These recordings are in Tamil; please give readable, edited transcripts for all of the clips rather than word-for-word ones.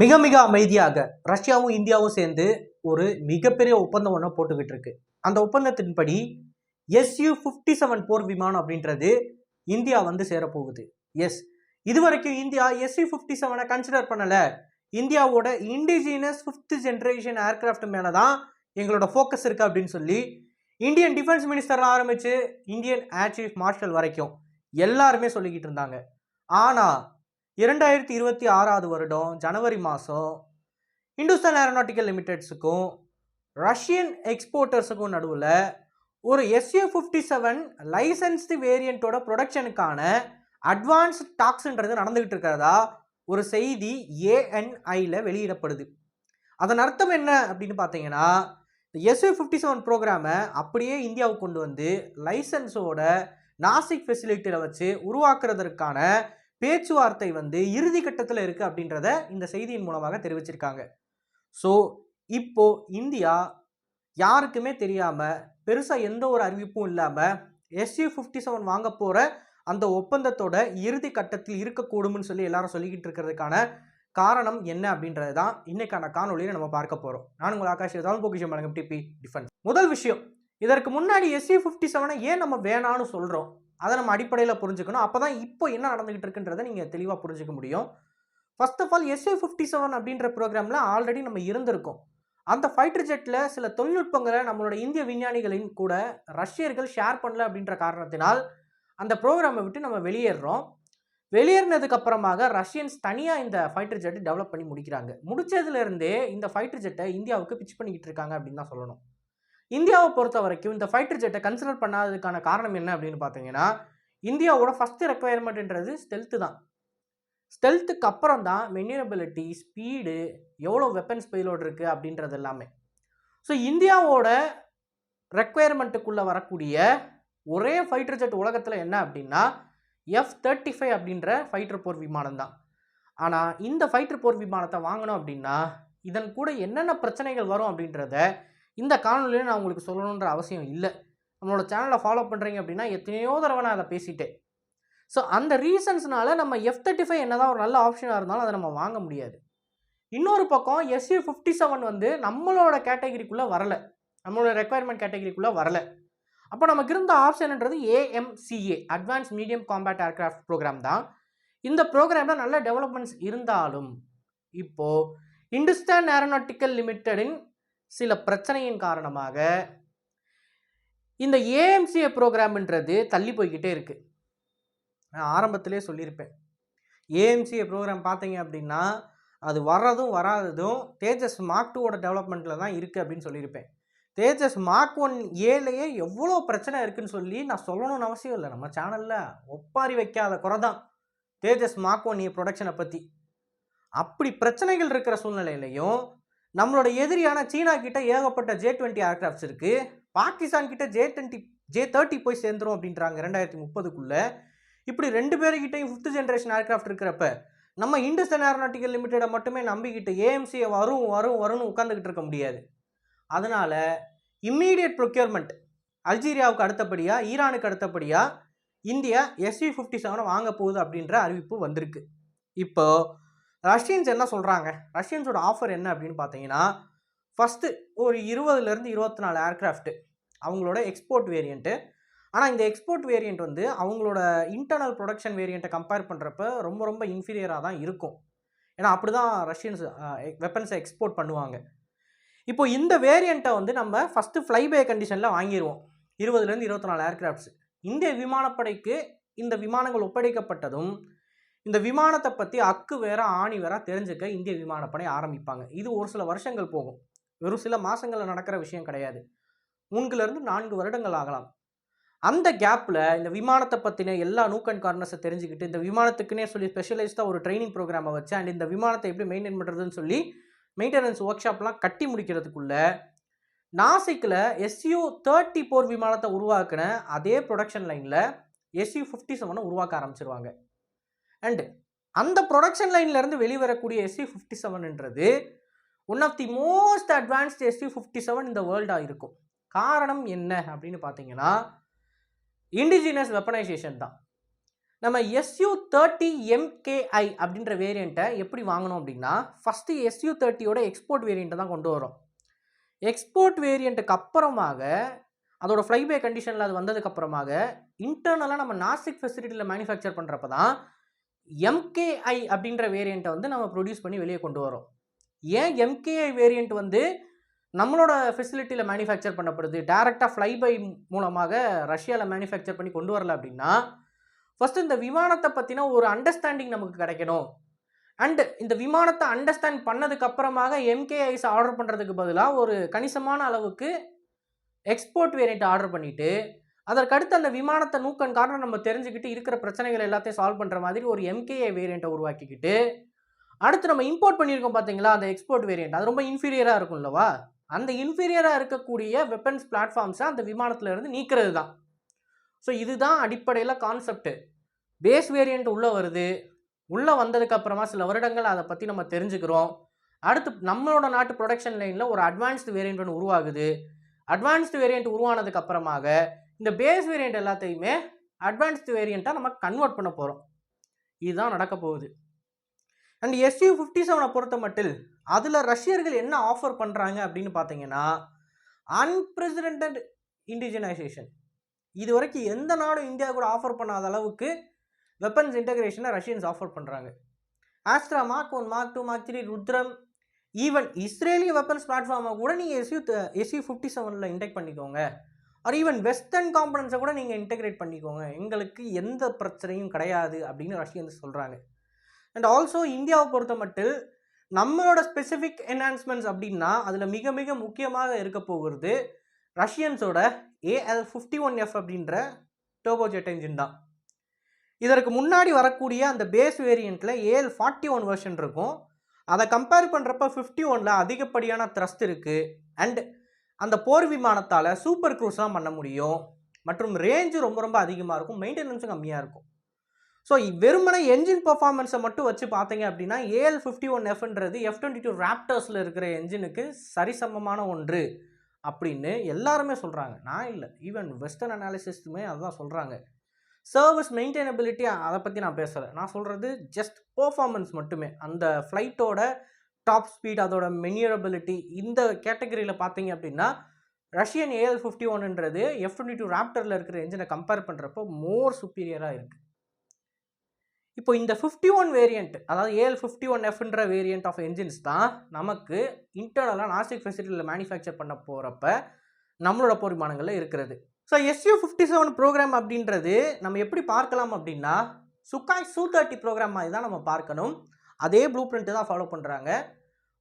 மிக மிக அமைதியாக ரஷ்யாவும் இந்தியாவும் சேர்ந்து ஒரு மிகப்பெரிய ஒப்பந்தம் ஒன்று போட்டுக்கிட்டு இருக்கு. அந்த ஒப்பந்தத்தின்படி Su-57 போர் விமானம் அப்படின்றது இந்தியா வந்து சேரப்போகுது. எஸ், இதுவரைக்கும் இந்தியா Su-57 கன்சிடர் பண்ணல. இந்தியாவோட இண்டிஜினஸ் 5th ஜெனரேஷன் ஏர்கிராஃப்ட் மேலதான் எங்களோட ஃபோக்கஸ் இருக்கு அப்படின்னு சொல்லி இந்தியன் டிஃபென்ஸ் மினிஸ்டர்ல ஆரம்பிச்சு இந்தியன் ஏர் சீஃப் மார்ஷல் வரைக்கும் எல்லாருமே சொல்லிக்கிட்டு இருந்தாங்க. ஆனா 2026 வருடம் ஜனவரி மாதம் இந்துஸ்தான் ஏரோநாட்டிக்கல் லிமிடெட்ஸுக்கும் ரஷ்யன் எக்ஸ்போர்ட்டர்ஸுக்கும் நடுவில் ஒரு Su-57 லைசன்ஸ்டு வேரியண்ட்டோட ப்ரொடக்ஷனுக்கான அட்வான்ஸ் டாக்ஸ்ன்றது நடந்துகிட்டு இருக்கிறதா ஒரு செய்தி ANIல வெளியிடப்படுது. அதன் அர்த்தம் என்ன அப்படின்னு பார்த்தீங்கன்னா, Su-57 ப்ரோக்ராமை அப்படியே இந்தியாவுக்கு கொண்டு வந்து லைசன்ஸோட நாசிக் ஃபெசிலிட்டியில் வச்சு உருவாக்குறதற்கான பேச்சுவார்த்தை வந்து இறுதி கட்டத்தில் இருக்குது அப்படின்றத இந்த செய்தியின் மூலமாக தெரிவிச்சிருக்காங்க. ஸோ இப்போ இந்தியா யாருக்குமே தெரியாமல் பெருசாக எந்த ஒரு அறிவிப்பும் இல்லாமல் Su-57 வாங்க போகிற அந்த ஒப்பந்தத்தோட இறுதி கட்டத்தில் இருக்கக்கூடும்னு சொல்லி எல்லாரும் சொல்லிக்கிட்டு இருக்கிறதுக்கான காரணம் என்ன அப்படின்றது தான் இன்னைக்கான காணொலியில் நம்ம பார்க்க போகிறோம். நான் உங்கள் ஆகாஷ் தமிழ் பொக்கிஷம் வழங்கும் டிபி டிஃபென்ஸ். முதல் விஷயம், இதற்கு முன்னாடி Su-57 ஏன் நம்ம வேணான்னு சொல்கிறோம் அதை நம்ம அடிப்படையில் புரிஞ்சுக்கணும். அப்போ தான் இப்போ என்ன நடந்துகிட்டு இருக்குன்றதை நீங்கள் தெளிவாக புரிஞ்சுக்க முடியும். ஃபர்ஸ்ட் ஆஃப் ஆல் Su-57 அப்படின்ற ப்ரோக்ராமில் ஆல்ரெடி நம்ம இருந்திருக்கோம். அந்த ஃபைட்டர் ஜெட்டில் சில தொழில்நுட்பங்களை நம்மளோட இந்திய விஞ்ஞானிகளின் கூட ரஷ்யர்கள் ஷேர் பண்ணல அப்படின்ற காரணத்தினால் அந்த ப்ரோக்ராமை விட்டு நம்ம வெளியேறோம். வெளியேறினதுக்கு அப்புறமாக ரஷ்யன்ஸ் தனியாக இந்த ஃபைட்டர் ஜெட்டை டெவலப் பண்ணி முடிக்கிறாங்க. முடிச்சதுலேருந்தே இந்த ஃபைட்டர் ஜெட்டை இந்தியாவுக்கு பிச் பண்ணிக்கிட்டு இருக்காங்க அப்படின்னு தான் சொல்லணும். இந்தியாவை பொறுத்த வரைக்கும் இந்த ஃபைட்டர் ஜெட்டை கன்சிடர் பண்ணாததுக்கான காரணம் என்ன அப்படின்னு பார்த்தீங்கன்னா, இந்தியாவோட ஃபர்ஸ்ட் ரெக்குவயர்மெண்ட்ன்றது ஸ்டெல்த்து தான். ஸ்டெல்த்துக்கு அப்புறம் தான் மெனியரபிலிட்டி, ஸ்பீடு, எவ்வளோ வெப்பன்ஸ் பேலோடு இருக்குது அப்படின்றது எல்லாமே. ஸோ இந்தியாவோட ரெக்குவயர்மெண்ட்டுக்குள்ளே வரக்கூடிய ஒரே ஃபைட்டர் ஜெட் உலகத்தில் என்ன அப்படின்னா F-35 அப்படின்ற ஃபைட்டர் போர் விமானம் தான். ஆனால் இந்த ஃபைட்டர் போர் விமானத்தை வாங்கணும் அப்படின்னா இதன் கூட என்னென்ன பிரச்சனைகள் வரும் அப்படின்றத இந்த காணொலியில் நான் உங்களுக்கு சொல்லணுன்ற அவசியம் இல்லை. நம்மளோட சேனலை ஃபாலோ பண்ணுறீங்க அப்படின்னா எத்தனையோ தடவை நான் அதை பேசிட்டேன். ஸோ அந்த ரீசன்ஸ்னால நம்ம F-35 என்னதான் ஒரு நல்ல ஆப்ஷனாக இருந்தாலும் அதை நம்ம வாங்க முடியாது. இன்னொரு பக்கம் Su-57 வந்து நம்மளோட கேட்டகரிக்குள்ளே வரலை, நம்மளோட ரெக்குவயர்மெண்ட் கேட்டகரிக்குள்ளே வரலை. அப்போ நமக்கு இருந்த ஆப்ஷன்ன்றது AMCA advance medium combat aircraft program தான். இந்த ப்ரோக்ராமில் நல்ல டெவலப்மெண்ட்ஸ் இருந்தாலும் இப்போது இந்துஸ்தான் ஏரோநாட்டிக்கல் லிமிடெடின் சில பிரச்சனையின் காரணமாக இந்த AMCA ப்ரோக்ராம்ன்றது தள்ளி போய்கிட்டே இருக்குது. நான் ஆரம்பத்திலே சொல்லியிருப்பேன், AMCA ப்ரோக்ராம் பார்த்தீங்க அப்படின்னா அது வர்றதும் வராததும் தேஜஸ் மார்க் 2ஓட டெவலப்மெண்ட்டில் தான் இருக்குது அப்படின்னு சொல்லியிருப்பேன். தேஜஸ் மார்க் 1Aலேயே எவ்வளோ பிரச்சனை இருக்குதுன்னு சொல்லி நான் சொல்லணும்னு அவசியம் இல்லை. நம்ம சேனலில் ஒப்பாரி வைக்காத குறை தான் தேஜஸ் மார்க் 1A ப்ரொடக்ஷனை பற்றி. அப்படி பிரச்சனைகள் இருக்கிற சூழ்நிலையிலையும் நம்மளோட எதிரியான சீனா கிட்ட ஏகப்பட்ட J-20 ஏர்கிராஃப்ட்ஸ் இருக்குது. பாகிஸ்தான் கிட்ட J-30 போய் சேர்ந்துரும் அப்படின்றாங்க 2030க்குள்ளே. இப்படி ரெண்டு பேருக்கிட்டையும் 5th ஜென்ரேஷன் ஏர்கிராஃப்ட் இருக்கிறப்ப நம்ம இந்துஸ்தான் ஏரோநாட்டிக்கல் லிமிடெடை மட்டுமே நம்பிக்கிட்டு AMCA வரும்னு உட்காந்துக்கிட்டு இருக்க முடியாது. அதனால் இம்மீடியட் ப்ரொக்யூர்மெண்ட் அல்ஜீரியாவுக்கு அடுத்தபடியாக, ஈரானுக்கு அடுத்தபடியாக இந்தியா Su-57 வாங்க போகுது அப்படின்ற அறிவிப்பு வந்திருக்கு. இப்போது ரஷ்யன்ஸ் என்ன சொல்கிறாங்க, ரஷ்யன்ஸோட ஆஃபர் என்ன அப்படின்னு பார்த்தீங்கன்னா, ஃபஸ்ட்டு ஒரு 20லேருந்து 24 ஏர்கிராஃப்ட்டு அவங்களோட எக்ஸ்போர்ட் வேரியண்ட்டு. ஆனால் இந்த எக்ஸ்போர்ட் வேரியண்ட் வந்து அவங்களோட இன்டர்னல் ப்ரொடக்ஷன் வேரியண்ட்டை கம்பேர் பண்ணுறப்ப ரொம்ப ரொம்ப இன்ஃபீரியராக தான் இருக்கும். ஏன்னா அப்படி தான் ரஷ்யன்ஸ் வெப்பன்ஸை எக்ஸ்போர்ட் பண்ணுவாங்க. இப்போ இந்த வேரியண்ட்டை வந்து நம்ம ஃபஸ்ட்டு ஃப்ளைபே கண்டிஷனில் வாங்கிடுவோம். 20லேருந்து 24 ஏர்கிராஃப்ட்ஸ் இந்திய விமானப்படைக்கு இந்த விமானங்கள் ஒப்படைக்கப்பட்டதும் இந்த விமானத்தை பற்றி அக்கு வேற ஆணி வேற தெரிஞ்சுக்க இந்திய விமானப்படை ஆரம்பிப்பாங்க. இது ஒரு சில வருஷங்கள் போகும், வெறும் சில மாதங்களில் நடக்கிற விஷயம் கிடையாது. 3லேருந்து 4 வருடங்கள் ஆகலாம். அந்த கேப்பில் இந்த விமானத்தை பற்றின எல்லா நூக் அண்ட் கார்னர்ஸை தெரிஞ்சுக்கிட்டு இந்த விமானத்துக்குன்னே சொல்லி ஸ்பெஷலைஸ்டாக ஒரு ட்ரைனிங் ப்ரோக்ராமை வச்சு அண்ட் இந்த விமானத்தை எப்படி மெயின்டைன் பண்ணுறதுன்னு சொல்லி மெயின்டெனன்ஸ் ஒர்க் ஷாப்லாம் கட்டி முடிக்கிறதுக்குள்ள நாசிக்கில் Su-30 போர் விமானத்தை உருவாக்குன அதே ப்ரொடக்ஷன் லைனில் Su-57 உருவாக்க ஆரம்பிச்சிருவாங்க. அண்டு அந்த ப்ரொடக்ஷன் லைன்லேருந்து வெளிவரக்கூடிய Su-57ன்றது one of the most advanced Su-57 இந்த வேர்ல்டாக இருக்கும். காரணம் என்ன அப்படின்னு பார்த்தீங்கன்னா, இண்டிஜினஸ் வெப்பனைசேஷன் தான். நம்ம SU-30MKI அப்படின்ற வேரியண்ட்டை எப்படி வாங்கணும் அப்படின்னா, ஃபஸ்ட்டு SU-30யோட எக்ஸ்போர்ட் வேரியண்ட்டை தான் கொண்டு வரோம். எக்ஸ்போர்ட் வேரியண்ட்டுக்கு அப்புறமாக அதோட ஃப்ளைபே கண்டிஷனில் அது வந்ததுக்கு அப்புறமாக இன்டர்னலாக நம்ம நாசிக் ஃபெசிலிட்டியில் மேனுஃபேக்சர் பண்ணுறப்ப தான் MKI அப்படின்ற வேரியண்ட்டை வந்து நம்ம ப்ரொடியூஸ் பண்ணி வெளியே கொண்டு வரோம். ஏன் MKI வேரியண்ட் வந்து நம்மளோட ஃபெசிலிட்டியில் மேனுஃபேக்சர் பண்ணப்படுது, டைரெக்டாக ஃப்ளைபை மூலமாக ரஷ்யாவில் மேனுஃபேக்சர் பண்ணி கொண்டு வரல அப்படின்னா, ஃபஸ்ட்டு இந்த விமானத்தை பற்றின ஒரு அண்டர்ஸ்டாண்டிங் நமக்கு கிடைக்கணும். அண்டு இந்த விமானத்தை அண்டர்ஸ்டாண்ட் பண்ணதுக்கு அப்புறமாக MKIs ஆர்டர் பண்ணுறதுக்கு பதிலாக ஒரு கணிசமான அளவுக்கு எக்ஸ்போர்ட் வேரியண்ட் ஆர்டர் பண்ணிவிட்டு அதற்கடுத்து அந்த விமானத்தை நூக்கன் காரணம் நம்ம தெரிஞ்சுக்கிட்டு இருக்கிற பிரச்சனைகள் எல்லாத்தையும் சால்வ் பண்ணுற மாதிரி ஒரு MKI வேரியண்ட்டை உருவாக்கிக்கிட்டு அடுத்து நம்ம இம்போர்ட் பண்ணியிருக்கோம் பார்த்தீங்களா அந்த எக்ஸ்போர்ட் வேரியண்ட், அது ரொம்ப இன்ஃபீரியராக இருக்கும் இல்லவா, அந்த இன்ஃபீரியராக இருக்கக்கூடிய வெப்பன்ஸ் பிளாட்ஃபார்ம்ஸை அந்த விமானத்தில் இருந்து நீக்கிறது தான். ஸோ இதுதான் அடிப்படையில் கான்செப்ட். பேஸ் வேரியண்ட் உள்ளே வருது, உள்ளே வந்ததுக்கப்புறமா சில வருடங்கள் அதை பற்றி நம்ம தெரிஞ்சுக்கிறோம். அடுத்து நம்மளோட நாட்டு ப்ரொடக்ஷன் லைனில் ஒரு அட்வான்ஸ்டு வேரியண்ட் ஒன்று உருவாகுது. அட்வான்ஸ்டு வேரியண்ட் உருவானதுக்கு அப்புறமாக இந்த பேஸ் வேரியண்ட் எல்லாத்தையுமே அட்வான்ஸ்டு வேரியண்ட்டாக நம்ம கன்வெர்ட் பண்ண போகிறோம். இதுதான் நடக்க போகுது. அண்ட் SU-57 பொறுத்த மட்டும் அதில் ரஷ்யர்கள் என்ன ஆஃபர் பண்ணுறாங்க அப்படின்னு பார்த்தீங்கன்னா, அன்பிரசிடென்டட் இண்டிஜினைசேஷன். இது வரைக்கும் எந்த நாடும் இந்தியா கூட ஆஃபர் பண்ணாத அளவுக்கு வெப்பன்ஸ் இன்டகிரேஷனை ரஷ்யன்ஸ் ஆஃபர் பண்ணுறாங்க. Astra mark 1, mark 2, mark 3, Rudram, even இஸ்ரேலிய வெப்பன்ஸ் பிளாட்ஃபார்மை கூட நீங்கள் SU-57 இன்டெக்ட் பண்ணிக்கோங்க. ஆர் ஈவன் வெஸ்டர்ன் காம்பனன்ஸை கூட நீங்கள் இன்டெகிரேட் பண்ணிக்கோங்க, எங்களுக்கு எந்த பிரச்சனையும் கிடையாது அப்படின்னு ரஷ்யன்ஸ் சொல்கிறாங்க. அண்ட் ஆல்சோ இந்தியாவை பொறுத்த மட்டும் நம்மளோட ஸ்பெசிஃபிக் என்ஹான்ஸ்மெண்ட்ஸ் அப்படின்னா அதில் மிக மிக முக்கியமாக இருக்க போகிறது ரஷ்யன்ஸோட AL-51F அப்படின்ற டர்போஜெட் என்ஜின் தான். இதற்கு முன்னாடி வரக்கூடிய அந்த பேஸ் வேரியண்ட்டில் AL-41 வெர்ஷன் இருக்கும். அதை கம்பேர் பண்ணுறப்ப 51ல் அதிகப்படியான த்ரஸ்ட் இருக்குது. அண்ட் அந்த போர் விமானத்தால் சூப்பர் க்ரூஸ்லாம் பண்ண முடியும் மற்றும் ரேஞ்சு ரொம்ப ரொம்ப அதிகமாக இருக்கும், மெயின்டெனன்ஸும் கம்மியாக இருக்கும். ஸோ வெறுமனை என்ஜின் பர்ஃபார்மன்ஸை மட்டும் வச்சு பார்த்தீங்க அப்படின்னா AL-51Fன்றது F-22 ராப்டர்ஸில் இருக்கிற என்ஜினுக்கு சரிசமமான ஒன்று அப்படின்னு எல்லாருமே சொல்கிறாங்க. நான் இல்லை, ஈவன் வெஸ்டர்ன் அனாலிசிஸ்ட்டுமே அதுதான் சொல்கிறாங்க. சர்வீஸ் மெயின்டெனபிலிட்டி அதை பற்றி நான் பேசலை, நான் சொல்கிறது ஜஸ்ட் பர்ஃபார்மன்ஸ் மட்டுமே. அந்த ஃப்ளைட்டோட டாப் ஸ்பீட், அதோட மெனியரபிலிட்டி, இந்த கேட்டகரியில் பார்த்தீங்க அப்படின்னா ரஷ்யன் AL-51ன்றது F-22 ராப்டரில் இருக்கிற என்ஜினை கம்பேர் பண்ணுறப்போ மோர் சுப்பீரியராக இருக்குது. இப்போ இந்த 51 வேரியண்ட், அதாவது AL-51Fன்ற வேரியண்ட் ஆஃப் என்ஜின்ஸ் தான் நமக்கு இன்டர்னலாக நாசிக் ஃபெசிலிட்டியில் மேனுஃபேக்சர் பண்ண போகிறப்ப நம்மளோட போர் விமானங்களில் இருக்கிறது. ஸோ SU-57 ப்ரோக்ராம் அப்படின்றது நம்ம எப்படி பார்க்கலாம் அப்படின்னா சுகாய் Su-30 ப்ரோக்ராம் மாதிரி தான் நம்ம பார்க்கணும். அதே ப்ளூ பிரிண்ட்டு தான் ஃபாலோ பண்ணுறாங்க.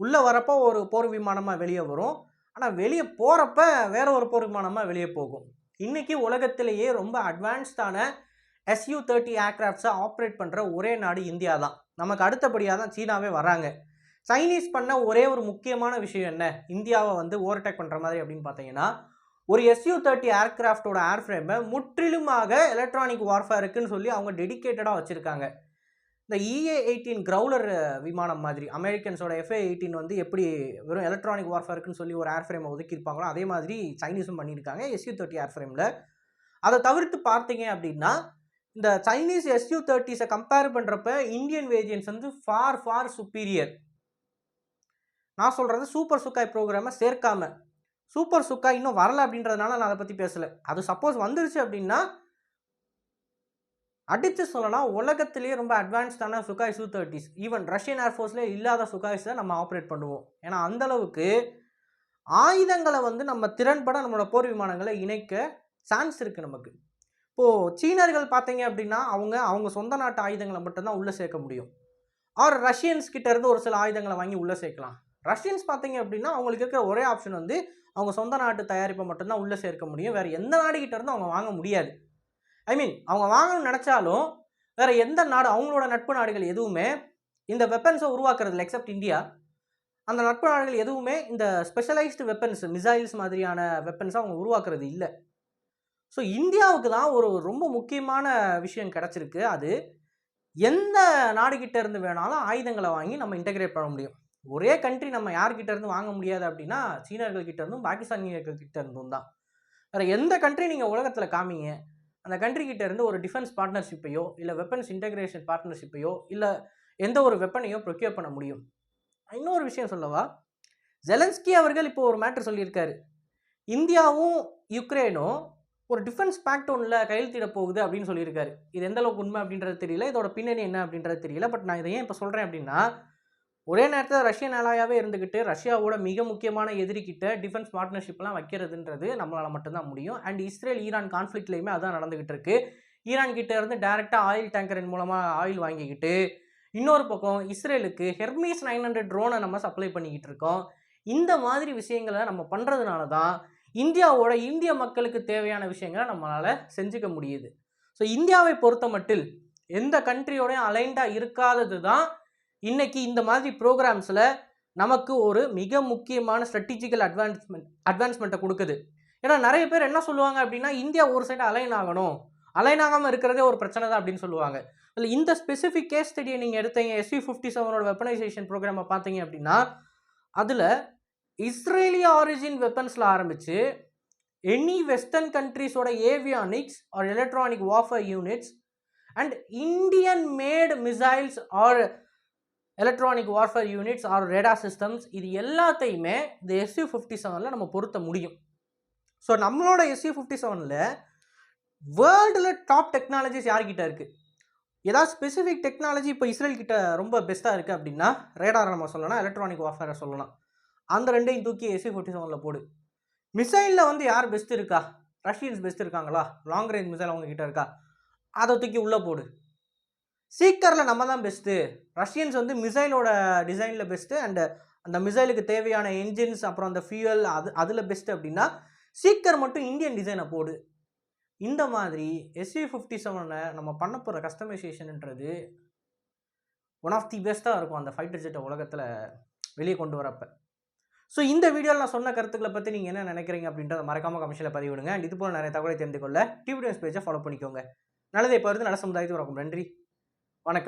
உள்ளே வரப்போ ஒரு போர் விமானமாக வெளியே வரும், ஆனால் வெளியே போகிறப்ப வேற ஒரு போர் விமானமாக வெளியே போகும். இன்றைக்கி உலகத்திலேயே ரொம்ப அட்வான்ஸ்டான SU-30 ஏர்க்ராஃப்ட்ஸை ஆப்ரேட் பண்ணுற ஒரே நாடு இந்தியா தான். நமக்கு அடுத்தபடியாக தான் சீனாவே வராங்க. சைனீஸ் பண்ண ஒரே ஒரு முக்கியமான விஷயம் என்ன, இந்தியாவை வந்து ஓவர்டேக் பண்ணுற மாதிரி அப்படின்னு பார்த்தீங்கன்னா, ஒரு SU-30 ஏர்க்ராஃப்டோட ஏர்ஃப்ரேமை முற்றிலுமாக எலக்ட்ரானிக் வார்ஃபேருக்குன்னு சொல்லி அவங்க டெடிக்கேட்டடாக வச்சுருக்காங்க. இந்த EA-18 கிரவுலர் விமானம் மாதிரி அமெரிக்கன்ஸோட FA-18 வந்து எப்படி வெறும் எலக்ட்ரானிக் வார்ஃபேருக்குன்னு சொல்லி ஒரு ஏர்ஃப்ரேமை ஒதுக்கியிருப்பாங்களோ அதே மாதிரி சைனீஸும் பண்ணியிருக்காங்க SU-30 ஏர்ஃப்ரேமில். அதை தவிர்த்து பார்த்தீங்க அப்படின்னா இந்த சைனீஸ் SU-30ஸை கம்பேர் பண்ணுறப்ப இந்தியன் வேரியன்ட்ஸ் வந்து ஃபார் சுப்பீரியர். நான் சொல்கிறது சூப்பர் சுக்காய் ப்ரோக்ராமை சேர்க்காம, சூப்பர் சுக்காய் இன்னும் வரல அப்படின்றதுனால நான் அதை பற்றி பேசலை. அது சப்போஸ் வந்துருச்சு அப்படின்னா அடித்து சொல்லலாம் உலகத்திலேயே ரொம்ப அட்வான்ஸ்டான சுகாய் Su-30s, ஈவன் ரஷ்யன் ஏர்ஃபோர்ஸில் இல்லாத சுகாய்ஸை நம்ம ஆப்ரேட் பண்ணுவோம். ஏன்னா அந்தளவுக்கு ஆயுதங்களை வந்து நம்ம திறன்பட நம்மளோட போர் விமானங்களை இணைக்க சான்ஸ் இருக்குது நமக்கு. இப்போது சீனர்கள் பார்த்தீங்க அப்படின்னா அவங்க சொந்த நாட்டு ஆயுதங்களை மட்டும்தான் உள்ளே சேர்க்க முடியும். ஆர் ரஷ்யன்ஸ் கிட்டேருந்து ஒரு சில ஆயுதங்களை வாங்கி உள்ளே சேர்க்கலாம். ரஷ்யன்ஸ் பார்த்தீங்க அப்படின்னா அவங்களுக்கு இருக்கிற ஒரே ஆப்ஷன் வந்து அவங்க சொந்த நாட்டு தயாரிப்பை மட்டும்தான் உள்ளே சேர்க்க முடியும், வேறு எந்த நாடுகிட்ட இருந்து அவங்க வாங்க முடியாது. அவங்க வாங்கணும்னு நினச்சாலும் வேறு எந்த நாடு, அவங்களோட நட்பு நாடுகள் எதுவுமே இந்த வெப்பன்ஸை உருவாக்குறதில்ல எக்ஸப்ட் இந்தியா. அந்த நட்பு நாடுகள் எதுவுமே இந்த ஸ்பெஷலைஸ்டு வெப்பன்ஸ், மிசைல்ஸ் மாதிரியான வெப்பன்ஸை அவங்க உருவாக்குறது இல்லை. ஸோ இந்தியாவுக்கு தான் ஒரு ரொம்ப முக்கியமான விஷயம் கிடச்சிருக்கு. அது எந்த நாடுகிட்ட இருந்து வேணாலும் ஆயுதங்களை வாங்கி நம்ம இன்டெகிரேட் பண்ண முடியும். ஒரே கண்ட்ரி நம்ம யார்கிட்ட இருந்து வாங்க முடியாது அப்படின்னா சீனர்கள் கிட்ட இருந்தும் பாகிஸ்தானியர்கள் கிட்ட இருந்தும் தான். வேறு எந்த கண்ட்ரி நீங்கள் உலகத்தில் காமிங்க, அந்த கண்ட்ரி கிட்ட இருந்து ஒரு டிஃபென்ஸ் பார்ட்னர்ஷிப்பையோ இல்லை வெப்பன்ஸ் இன்டகிரேஷன் பார்ட்னர்ஷிப்பையோ இல்லை எந்த ஒரு வெப்பனையோ ப்ரொக்யூர் பண்ண முடியும். இன்னொரு விஷயம் சொல்லவா, ஜெலன்ஸ்கி அவர்கள் இப்போ ஒரு மேட்டர் சொல்லியிருக்காரு, இந்தியாவும் யுக்ரைனும் ஒரு டிஃபென்ஸ் பேக்ட் ஒன்றில் கையெழுத்திட போகுது அப்படின்னு சொல்லியிருக்காரு. இது எந்த அளவுக்கு உண்மை அப்படின்றது தெரியல, இதோட பின்னணி என்ன அப்படின்றது தெரியல. பட் நான் இதை ஏன் இப்போ சொல்கிறேன் அப்படின்னா, ஒரே நேரத்தில் ரஷ்யன் அலாயாவே இருந்துக்கிட்டு ரஷ்யாவோட மிக முக்கியமான எதிரிக்கிட்ட டிஃபென்ஸ் பார்ட்னர்ஷிப்லாம் வைக்கிறதுன்றது நம்மளால் மட்டும்தான் முடியும். அண்ட் இஸ்ரேல் ஈரான் கான்ஃப்ளிக்ட்லேயுமே அதான் நடந்துகிட்டு இருக்கு. ஈரான் கிட்ட இருந்து டைரெக்டாக ஆயில் டேங்கரின் மூலமாக ஆயில் வாங்கிக்கிட்டு, இன்னொரு பக்கம் இஸ்ரேலுக்கு ஹெர்மீஸ் 900 ட்ரோனை நம்ம சப்ளை பண்ணிக்கிட்டு இருக்கோம். இந்த மாதிரி விஷயங்களை நம்ம பண்ணுறதுனால தான் இந்திய மக்களுக்கு தேவையான விஷயங்களை நம்மளால் செஞ்சுக்க முடியுது. ஸோ இந்தியாவை பொறுத்த மட்டில் எந்த கண்ட்ரியோடையும் அலைண்டாக இருக்காதது தான் இன்னைக்கு இந்த மாதிரி ப்ரோக்ராம்ஸில் நமக்கு ஒரு மிக முக்கியமான ஸ்ட்ராட்டஜிக்கல் அட்வான்ஸ்மெண்ட்டை கொடுக்குது. ஏன்னா நிறைய பேர் என்ன சொல்லுவாங்க அப்படின்னா, இந்தியா ஒரு சைடு அலைன் ஆகணும், அலைன் ஆகாமல் இருக்கிறதே ஒரு பிரச்சனை தான் அப்படின்னு சொல்லுவாங்க. இல்லை, இந்த ஸ்பெசிஃபிக் கேஸ் ஸ்டடியை நீங்கள் எடுத்தீங்க, SV-57 வெப்பனைசேஷன் ப்ரோக்ராமை பார்த்தீங்க அப்படின்னா, அதில் இஸ்ரேலிய ஆரிஜின் வெப்பன்ஸில் ஆரம்பித்து எனி வெஸ்டர்ன் கண்ட்ரீஸோட avionics or electronic warfare units and Indian made missiles or electronic warfare units or radar systems, இது எல்லாத்தையுமே இந்த SV-57 நம்ம பொருத்த முடியும். ஸோ நம்மளோட SV-57 வேர்ல்டில் டாப் டெக்னாலஜிஸ் யார்கிட்ட இருக்குது, ஏதாவது ஸ்பெசிஃபிக் டெக்னாலஜி இப்போ இஸ்ரேல் கிட்ட ரொம்ப பெஸ்ட்டாக இருக்குது அப்படின்னா ரேடாரை நம்ம சொல்லலாம், எலக்ட்ரானிக் வார்ஃபேரை சொல்லலாம். அந்த ரெண்டையும் தூக்கி SV-57 போடு. மிசைலில் யார் பெஸ்ட் இருக்கா, ரஷ்யன்ஸ் பெஸ்ட் இருக்காங்களா, லாங் ரேஞ்ச் மிசைல் அவங்க கிட்ட இருக்கா, அதை தூக்கி உள்ளே போடு. சீக்கரில் நம்ம தான் பெஸ்ட்டு, ரஷ்யன்ஸ் மிசைலோட டிசைனில் பெஸ்ட்டு அண்டு அந்த மிசைலுக்கு தேவையான என்ஜின்ஸ் அப்புறம் அந்த ஃபியூயல் அதில் பெஸ்ட்டு அப்படின்னா சீக்கர் மட்டும் இந்தியன் டிசைனை போடு. இந்த மாதிரி SV-57 நம்ம பண்ண போகிற கஸ்டமைசேஷன்ன்றது ஒன் ஆஃப் தி பெஸ்ட்டாக இருக்கும் அந்த ஃபைட்டர் ஜெட்டை உலகத்தில் வெளியே கொண்டு வரப்போ. ஸோ இந்த வீடியோவில் நான் சொன்ன கருத்துக்களை பற்றி நீங்கள் என்ன நினைக்கிறீங்க அப்படின்றத மறக்காமல் கமெண்ட்ஸில் பதிவிடுங்க. அண்ட் இது போல் நிறைய தகவலை தெரிந்து கொள்ள டிவி நியூஸ் பேஜை ஃபாலோ பண்ணிக்கோங்க. நல்லதை இப்போ நல்ல சமுதாயத்துக்கு வணக்கம். நன்றி.